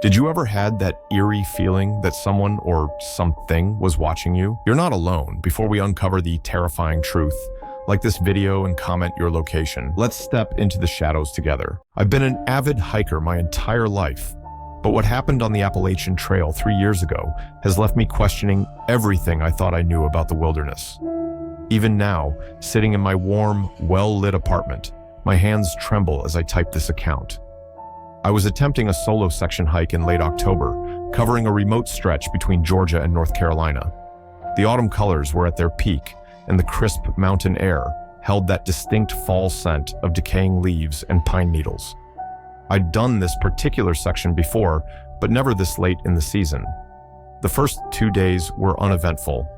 Did you ever had that eerie feeling that someone or something was watching you? You're not alone. Before we uncover the terrifying truth, like this video and comment your location. Let's step into the shadows together. I've been an avid hiker my entire life, but what happened on the Appalachian Trail 3 years ago has left me questioning everything I thought I knew about the wilderness. Even now, sitting in my warm, well-lit apartment, my hands tremble as I type this account. I was attempting a solo section hike in late October, covering a remote stretch between Georgia and North Carolina. The autumn colors were at their peak, and the crisp mountain air held that distinct fall scent of decaying leaves and pine needles. I'd done this particular section before, but never this late in the season. The first 2 days were uneventful.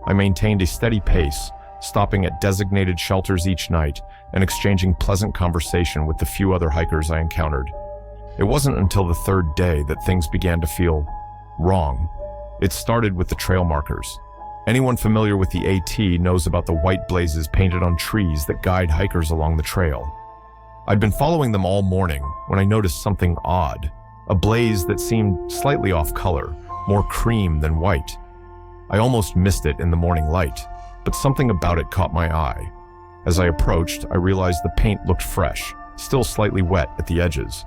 I maintained a steady pace, stopping at designated shelters each night and exchanging pleasant conversation with the few other hikers I encountered. It wasn't until the third day that things began to feel wrong. It started with the trail markers. Anyone familiar with the AT knows about the white blazes painted on trees that guide hikers along the trail. I'd been following them all morning when I noticed something odd, a blaze that seemed slightly off color, more cream than white. I almost missed it in the morning light, but something about it caught my eye. As I approached, I realized the paint looked fresh, still slightly wet at the edges.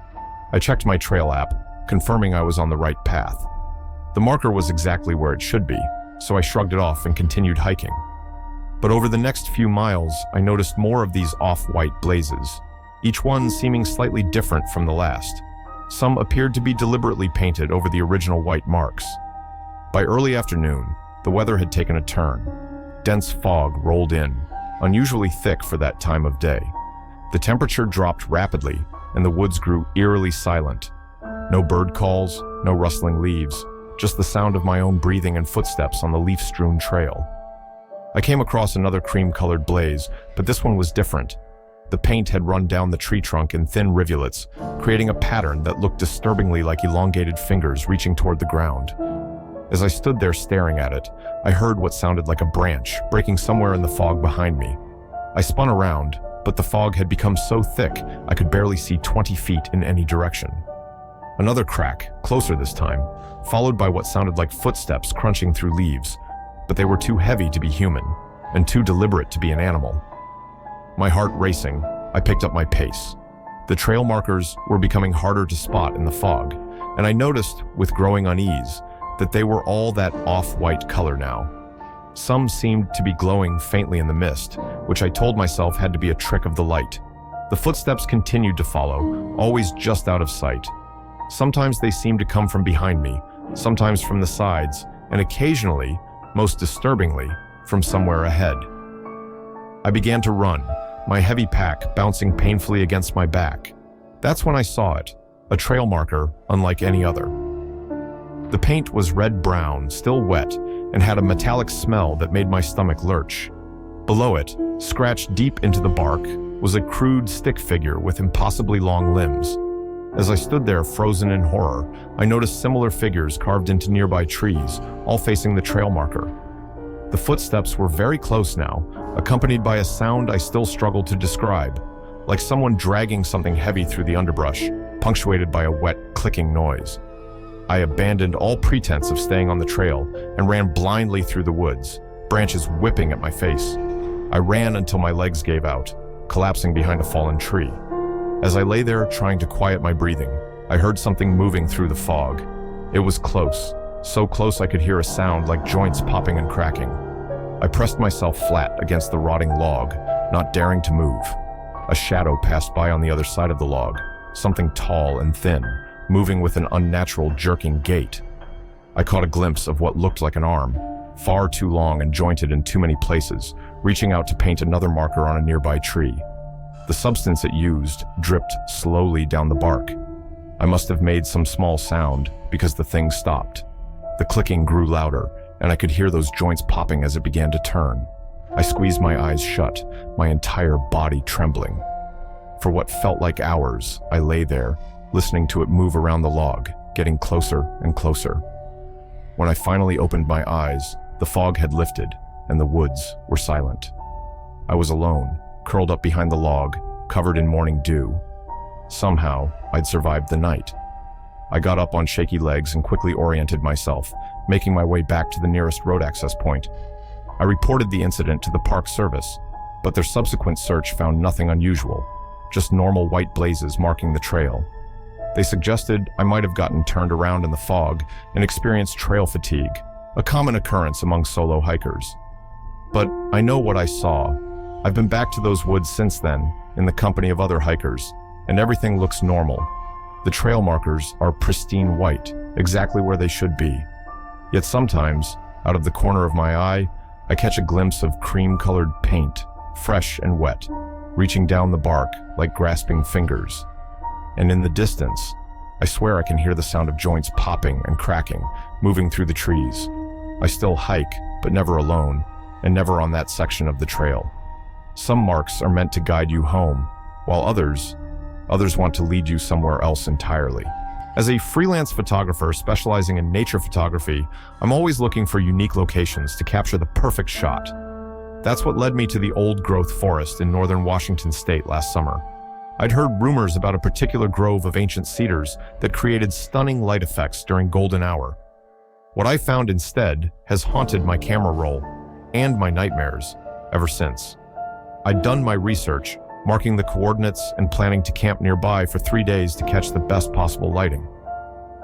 I checked my trail app, confirming I was on the right path. The marker was exactly where it should be, so I shrugged it off and continued hiking. But over the next few miles, I noticed more of these off-white blazes, each one seeming slightly different from the last. Some appeared to be deliberately painted over the original white marks. By early afternoon, the weather had taken a turn. Dense fog rolled in, unusually thick for that time of day. The temperature dropped rapidly, and the woods grew eerily silent. No bird calls, no rustling leaves, just the sound of my own breathing and footsteps on the leaf-strewn trail. I came across another cream-colored blaze, but this one was different. The paint had run down the tree trunk in thin rivulets, creating a pattern that looked disturbingly like elongated fingers reaching toward the ground. As I stood there staring at it, I heard what sounded like a branch breaking somewhere in the fog behind me. I spun around, but the fog had become so thick I could barely see 20 feet in any direction. Another crack, closer this time, followed by what sounded like footsteps crunching through leaves, but they were too heavy to be human, and too deliberate to be an animal. My heart racing, I picked up my pace. The trail markers were becoming harder to spot in the fog, and I noticed, with growing unease, that they were all that off-white color now. Some seemed to be glowing faintly in the mist, which I told myself had to be a trick of the light. The footsteps continued to follow, always just out of sight. Sometimes they seemed to come from behind me, sometimes from the sides, and occasionally, most disturbingly, from somewhere ahead. I began to run, my heavy pack bouncing painfully against my back. That's when I saw it, a trail marker unlike any other. The paint was red-brown, still wet, and had a metallic smell that made my stomach lurch. Below it, scratched deep into the bark, was a crude stick figure with impossibly long limbs. As I stood there frozen in horror, I noticed similar figures carved into nearby trees, all facing the trail marker. The footsteps were very close now, accompanied by a sound I still struggled to describe, like someone dragging something heavy through the underbrush, punctuated by a wet, clicking noise. I abandoned all pretense of staying on the trail and ran blindly through the woods, branches whipping at my face. I ran until my legs gave out, collapsing behind a fallen tree. As I lay there trying to quiet my breathing, I heard something moving through the fog. It was close, so close I could hear a sound like joints popping and cracking. I pressed myself flat against the rotting log, not daring to move. A shadow passed by on the other side of the log, something tall and thin, moving with an unnatural jerking gait. I caught a glimpse of what looked like an arm, far too long and jointed in too many places, reaching out to paint another marker on a nearby tree. The substance it used dripped slowly down the bark. I must have made some small sound because the thing stopped. The clicking grew louder, and I could hear those joints popping as it began to turn. I squeezed my eyes shut, my entire body trembling. For what felt like hours, I lay there, listening to it move around the log, getting closer and closer. When I finally opened my eyes, the fog had lifted, and the woods were silent. I was alone, curled up behind the log, covered in morning dew. Somehow, I'd survived the night. I got up on shaky legs and quickly oriented myself, making my way back to the nearest road access point. I reported the incident to the Park Service, but their subsequent search found nothing unusual, just normal white blazes marking the trail. They suggested I might have gotten turned around in the fog and experienced trail fatigue, a common occurrence among solo hikers. But I know what I saw. I've been back to those woods since then, in the company of other hikers, and everything looks normal. The trail markers are pristine white, exactly where they should be. Yet sometimes, out of the corner of my eye, I catch a glimpse of cream-colored paint, fresh and wet, reaching down the bark like grasping fingers. And in the distance, I swear I can hear the sound of joints popping and cracking, moving through the trees. I still hike, but never alone, and never on that section of the trail. Some marks are meant to guide you home, while others want to lead you somewhere else entirely. As a freelance photographer specializing in nature photography, I'm always looking for unique locations to capture the perfect shot. That's what led me to the old-growth forest in northern Washington state last summer. I'd heard rumors about a particular grove of ancient cedars that created stunning light effects during golden hour. What I found instead has haunted my camera roll and my nightmares ever since. I'd done my research, marking the coordinates and planning to camp nearby for 3 days to catch the best possible lighting.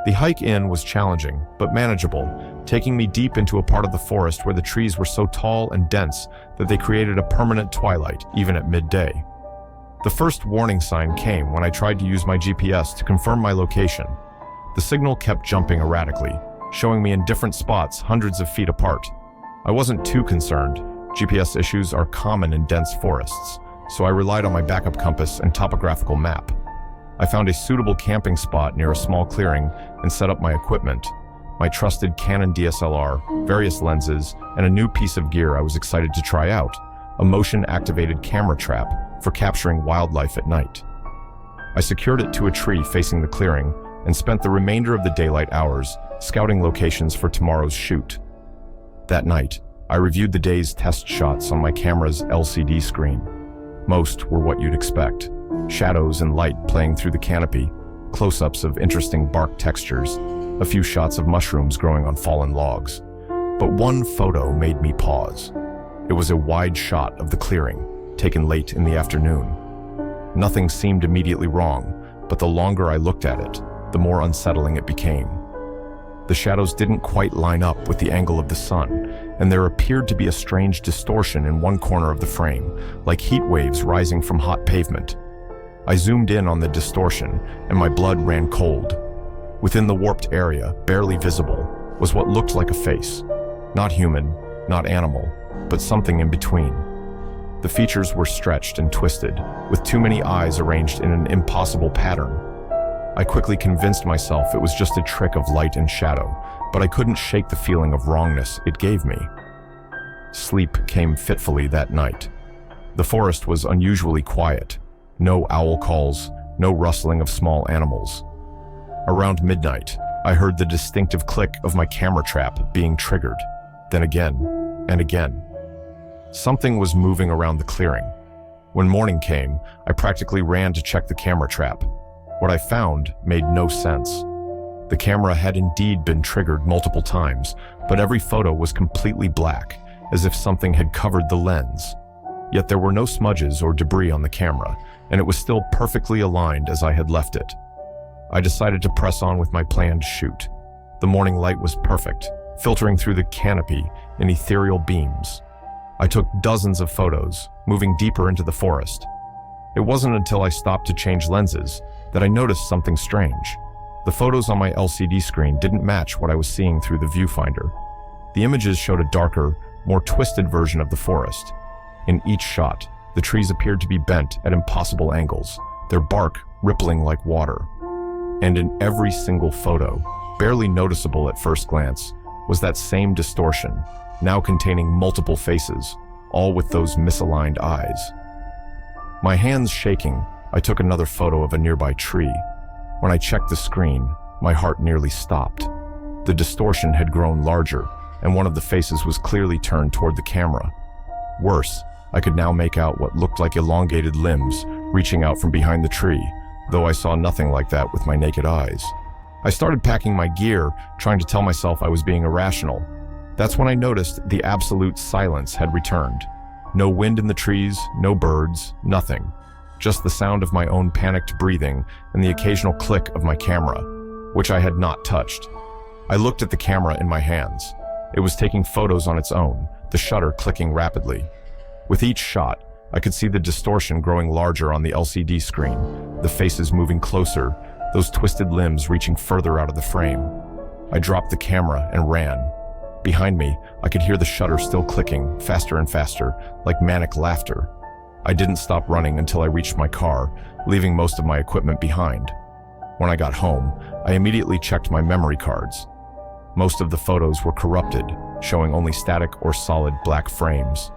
The hike in was challenging, but manageable, taking me deep into a part of the forest where the trees were so tall and dense that they created a permanent twilight, even at midday. The first warning sign came when I tried to use my GPS to confirm my location. The signal kept jumping erratically, showing me in different spots hundreds of feet apart. I wasn't too concerned. GPS issues are common in dense forests, so I relied on my backup compass and topographical map. I found a suitable camping spot near a small clearing and set up my equipment, my trusted Canon DSLR, various lenses, and a new piece of gear I was excited to try out, a motion-activated camera trap for capturing wildlife at night. I secured it to a tree facing the clearing and spent the remainder of the daylight hours scouting locations for tomorrow's shoot. That night, I reviewed the day's test shots on my camera's LCD screen. Most were what you'd expect. Shadows and light playing through the canopy, close-ups of interesting bark textures, a few shots of mushrooms growing on fallen logs. But one photo made me pause. It was a wide shot of the clearing, taken late in the afternoon. Nothing seemed immediately wrong, but the longer I looked at it, the more unsettling it became. The shadows didn't quite line up with the angle of the sun, and there appeared to be a strange distortion in one corner of the frame, like heat waves rising from hot pavement. I zoomed in on the distortion, and my blood ran cold. Within the warped area, barely visible, was what looked like a face. Not human, not animal, but something in between. The features were stretched and twisted, with too many eyes arranged in an impossible pattern. I quickly convinced myself it was just a trick of light and shadow, but I couldn't shake the feeling of wrongness it gave me. Sleep came fitfully that night. The forest was unusually quiet. No owl calls, no rustling of small animals. Around midnight, I heard the distinctive click of my camera trap being triggered, then again and again. Something was moving around the clearing. When morning came, I practically ran to check the camera trap. What I found made no sense. The camera had indeed been triggered multiple times, but every photo was completely black, as if something had covered the lens. Yet there were no smudges or debris on the camera, and it was still perfectly aligned as I had left it. I decided to press on with my planned shoot. The morning light was perfect, filtering through the canopy in ethereal beams. I took dozens of photos, moving deeper into the forest. It wasn't until I stopped to change lenses that I noticed something strange. The photos on my LCD screen didn't match what I was seeing through the viewfinder. The images showed a darker, more twisted version of the forest. In each shot, the trees appeared to be bent at impossible angles, their bark rippling like water. And in every single photo, barely noticeable at first glance, was that same distortion, now containing multiple faces, all with those misaligned eyes. My hands shaking, I took another photo of a nearby tree. When I checked the screen, my heart nearly stopped. The distortion had grown larger, and one of the faces was clearly turned toward the camera. Worse, I could now make out what looked like elongated limbs reaching out from behind the tree, though I saw nothing like that with my naked eyes. I started packing my gear, trying to tell myself I was being irrational. That's when I noticed the absolute silence had returned. No wind in the trees, no birds, nothing. Just the sound of my own panicked breathing and the occasional click of my camera, which I had not touched. I looked at the camera in my hands. It was taking photos on its own, the shutter clicking rapidly. With each shot, I could see the distortion growing larger on the LCD screen, the faces moving closer, those twisted limbs reaching further out of the frame. I dropped the camera and ran. Behind me, I could hear the shutter still clicking, faster and faster, like manic laughter. I didn't stop running until I reached my car, leaving most of my equipment behind. When I got home, I immediately checked my memory cards. Most of the photos were corrupted, showing only static or solid black frames.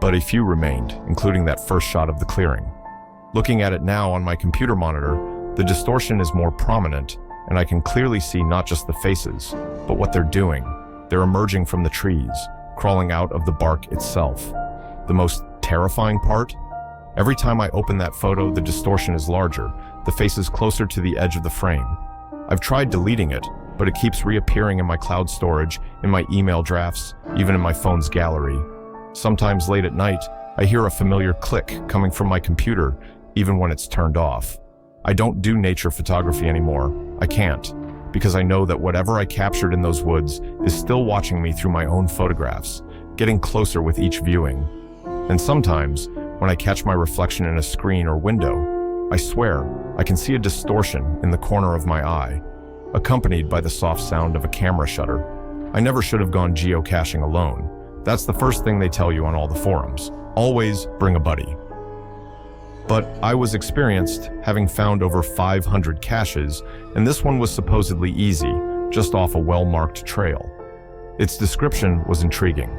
But a few remained, including that first shot of the clearing. Looking at it now on my computer monitor, the distortion is more prominent, and I can clearly see not just the faces, but what they're doing. They're emerging from the trees, crawling out of the bark itself. The most terrifying part? Every time I open that photo, the distortion is larger, the face is closer to the edge of the frame. I've tried deleting it, but it keeps reappearing in my cloud storage, in my email drafts, even in my phone's gallery. Sometimes late at night, I hear a familiar click coming from my computer, even when it's turned off. I don't do nature photography anymore. I can't, because I know that whatever I captured in those woods is still watching me through my own photographs, getting closer with each viewing. And sometimes, when I catch my reflection in a screen or window, I swear I can see a distortion in the corner of my eye, accompanied by the soft sound of a camera shutter. I never should have gone geocaching alone. That's the first thing they tell you on all the forums. Always bring a buddy. But I was experienced, having found over 500 caches, and this one was supposedly easy, just off a well-marked trail. Its description was intriguing.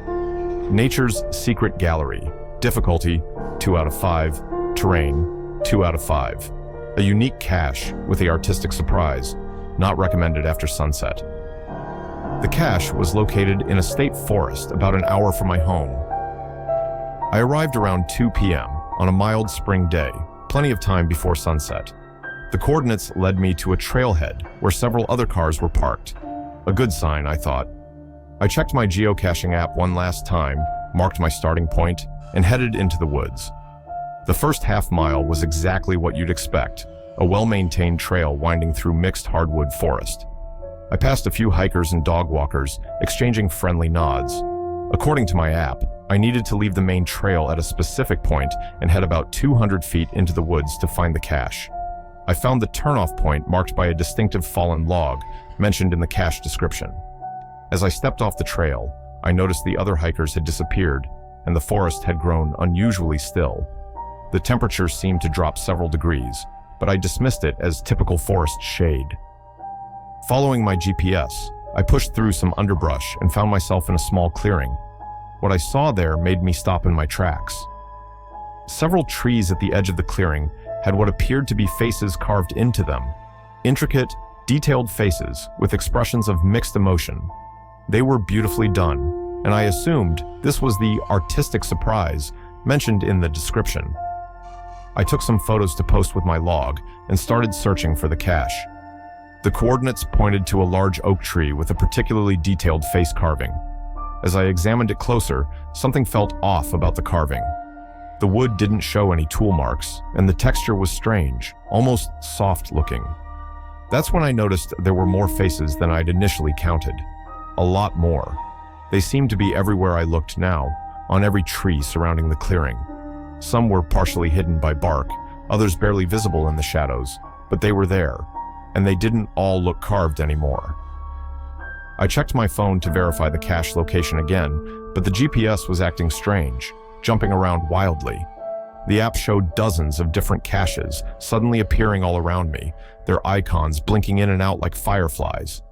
Nature's Secret Gallery. Difficulty, 2 out of 5. Terrain, 2 out of 5. A unique cache with the artistic surprise. Not recommended after sunset. The cache was located in a state forest about an hour from my home. I arrived around 2 p.m. on a mild spring day, plenty of time before sunset. The coordinates led me to a trailhead where several other cars were parked. A good sign, I thought. I checked my geocaching app one last time, marked my starting point, and headed into the woods. The first half mile was exactly what you'd expect, a well-maintained trail winding through mixed hardwood forest. I passed a few hikers and dog walkers, exchanging friendly nods. According to my app, I needed to leave the main trail at a specific point and head about 200 feet into the woods to find the cache. I found the turnoff point marked by a distinctive fallen log mentioned in the cache description. As I stepped off the trail, I noticed the other hikers had disappeared and the forest had grown unusually still. The temperature seemed to drop several degrees, but I dismissed it as typical forest shade. Following my GPS, I pushed through some underbrush and found myself in a small clearing. What I saw there made me stop in my tracks. Several trees at the edge of the clearing had what appeared to be faces carved into them. Intricate, detailed faces with expressions of mixed emotion. They were beautifully done, and I assumed this was the artistic surprise mentioned in the description. I took some photos to post with my log and started searching for the cache. The coordinates pointed to a large oak tree with a particularly detailed face carving. As I examined it closer, something felt off about the carving. The wood didn't show any tool marks, and the texture was strange, almost soft-looking. That's when I noticed there were more faces than I'd initially counted. A lot more. They seemed to be everywhere I looked now, on every tree surrounding the clearing. Some were partially hidden by bark, others barely visible in the shadows, but they were there, and they didn't all look carved anymore. I checked my phone to verify the cache location again, but the GPS was acting strange, jumping around wildly. The app showed dozens of different caches suddenly appearing all around me, their icons blinking in and out like fireflies.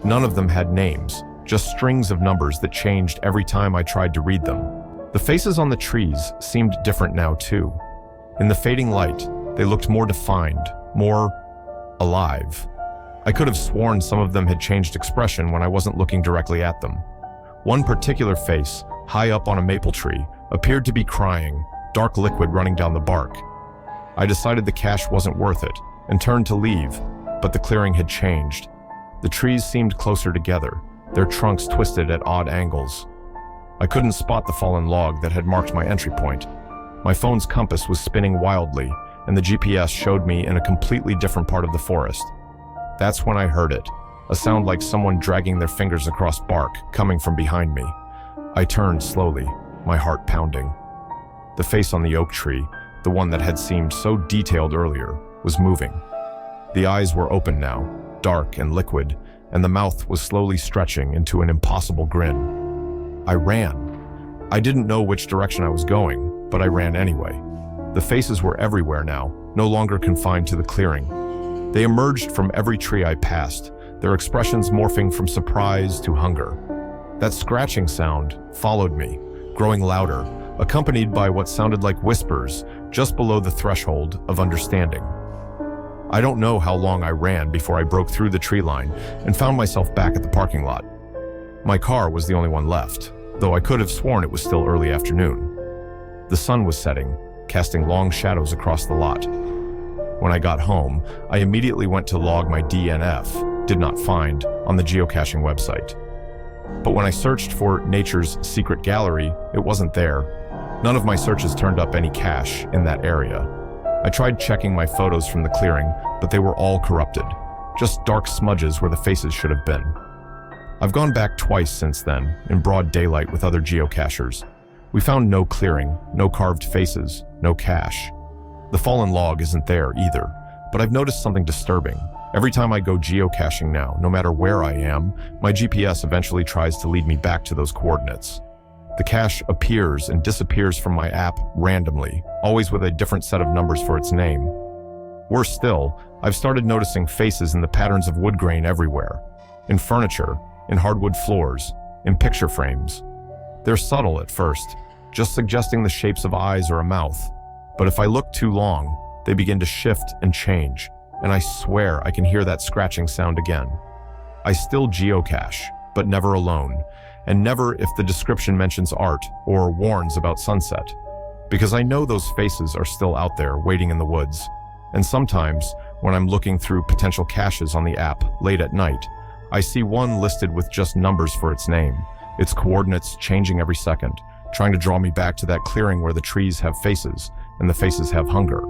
None of them had names, just strings of numbers that changed every time I tried to read them. The faces on the trees seemed different now too. In the fading light, they looked more defined, more alive. I could have sworn some of them had changed expression when I wasn't looking directly at them. One particular face, high up on a maple tree, appeared to be crying, dark liquid running down the bark. I decided the cache wasn't worth it and turned to leave, but the clearing had changed. The trees seemed closer together, their trunks twisted at odd angles. I couldn't spot the fallen log that had marked my entry point. My phone's compass was spinning wildly, and the GPS showed me in a completely different part of the forest. That's when I heard it, a sound like someone dragging their fingers across bark coming from behind me. I turned slowly, my heart pounding. The face on the oak tree, the one that had seemed so detailed earlier, was moving. The eyes were open now, dark and liquid, and the mouth was slowly stretching into an impossible grin. I ran. I didn't know which direction I was going, but I ran anyway. The faces were everywhere now, no longer confined to the clearing. They emerged from every tree I passed, their expressions morphing from surprise to hunger. That scratching sound followed me, growing louder, accompanied by what sounded like whispers just below the threshold of understanding. I don't know how long I ran before I broke through the tree line and found myself back at the parking lot. My car was the only one left, though I could have sworn it was still early afternoon. The sun was setting, casting long shadows across the lot. When I got home, I immediately went to log my DNF, did not find, on the geocaching website. But when I searched for Nature's Secret Gallery, it wasn't there. None of my searches turned up any cache in that area. I tried checking my photos from the clearing, but they were all corrupted, just dark smudges where the faces should have been. I've gone back twice since then, in broad daylight with other geocachers. We found no clearing, no carved faces, no cache. The fallen log isn't there either, but I've noticed something disturbing. Every time I go geocaching now, no matter where I am, my GPS eventually tries to lead me back to those coordinates. The cache appears and disappears from my app randomly, always with a different set of numbers for its name. Worse still, I've started noticing faces in the patterns of wood grain everywhere. In furniture, in hardwood floors, in picture frames. They're subtle at first, just suggesting the shapes of eyes or a mouth. But if I look too long, they begin to shift and change, and I swear I can hear that scratching sound again. I still geocache, but never alone, and never if the description mentions art or warns about sunset, because I know those faces are still out there waiting in the woods. And sometimes, when I'm looking through potential caches on the app late at night, I see one listed with just numbers for its name, its coordinates changing every second, trying to draw me back to that clearing where the trees have faces and the faces have hunger.